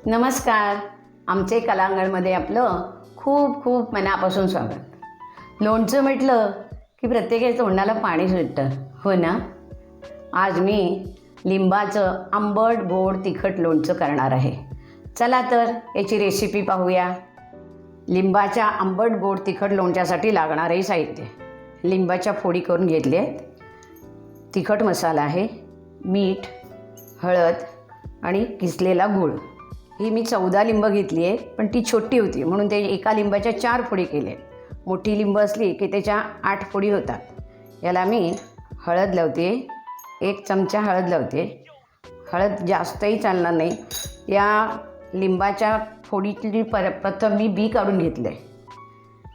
नमस्कार. आमचे कलांगणमध्ये आपलं खूप खूप मनापासून स्वागत. लोणचं म्हटलं की प्रत्येकाच्या तोंडाला पाणी सुटतं, हो ना. आज मी लिंबाचं आंबट गोड तिखट लोणचं करणार आहे. चला तर याची रेसिपी पाहूया. लिंबाच्या आंबट गोड तिखट लोणच्यासाठी लागणारे साहित्य: लिंबाच्या फोडी करून घेतले आहेत, तिखट मसाला आहे, मीठ, हळद आणि किसलेला गूळ. ही मी 14 लिंब घेतली आहे, पण ती छोटी होती म्हणून ते एका लिंबाच्या 4 फोडी केले. मोठी लिंब असली की त्याच्या 8 फोडी होतात. याला मी हळद लावते, 1 चमचा हळद लावते. हळद जास्तही चालणार नाही. या लिंबाच्या फोडीतली प्रथम मी बी काढून घेतले,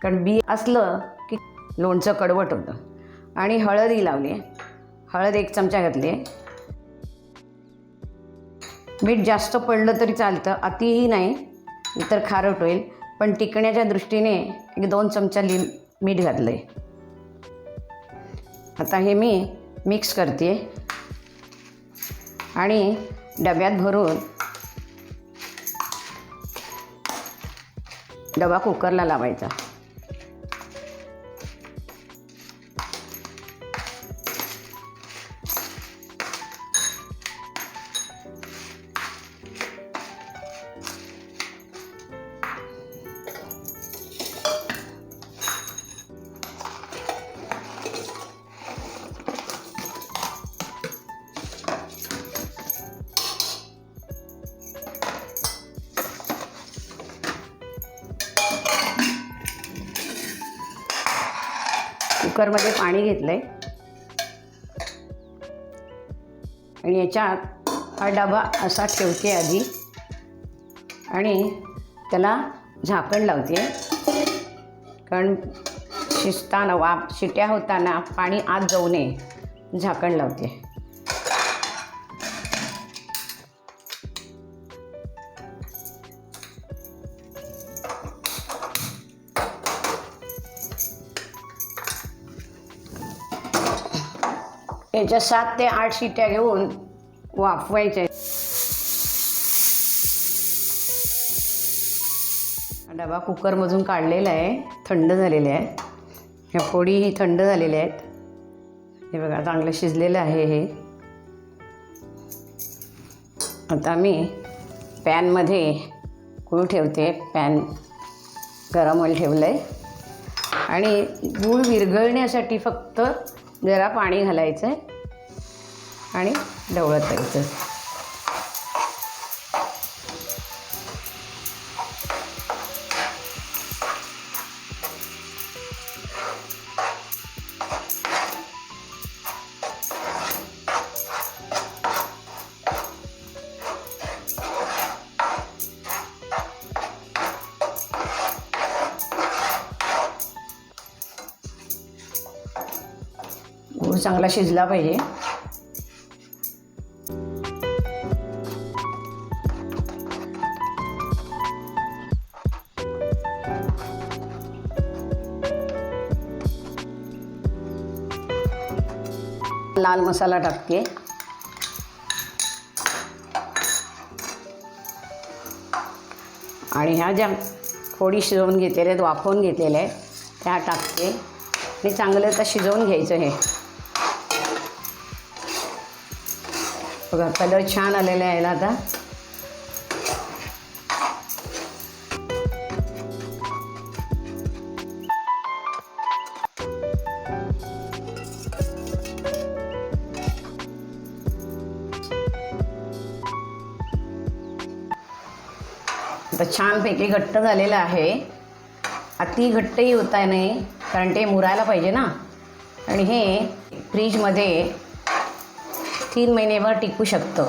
कारण बी असलं की लोणचं कडवट होतं. आणि हळदही लावली. हळद 1 चमचा घातली. मीठ जास्त पडलं तरी चालतं, अतिही नाही, इतर खारट होईल. पण टिकण्याच्या दृष्टीने 1-2 चमचा मीठ घातलं आहे. आता हे मी मिक्स करते आणि डब्यात भरून डबा कुकरला लावायचा. कुकरमध्ये पाणी घेतलं आहे आणि याच्यात हा डबा असा ठेवते आधी आणि त्याला झाकण लावते, कारण शिजताना शिट्या होताना पाणी आत जाऊ नये. झाकण लावते. याच्या 7 ते 8 शिट्या घेऊन वाफवायच्या. डबा कुकरमधून काढलेला आहे, थंड झालेले आहेत. ह्या फोडीही थंड झालेल्या आहेत. हे बघा, चांगलं शिजलेलं आहे हे. आता मी पॅनमध्ये गूळ ठेवते. पॅन गरम व्हायला ठेवलं आहे आणि गूळ विरघळण्यासाठी फक्त जरा पाणी घालायचं आहे आणि ढवळत राहायचं. गूळ चांगला शिजला पाहिजे. लाल मसाला टाकते. आणि ह्या ज्या फोडी शिजवून घेतलेल्या आहेत, वाफवून घेतलेल्या आहेत, त्या टाकते आणि चांगलं तर शिजवून घ्यायचं. हे बघा, कलर छान आलेला आहे आता. आता छानपैकी घट्ट झालेलं आहे. अति घट्टही होता नाही, कारण ते मुरायला पाहिजे ना. आणि हे फ्रीजमध्ये 3 महिनेभर टिकू शकतं.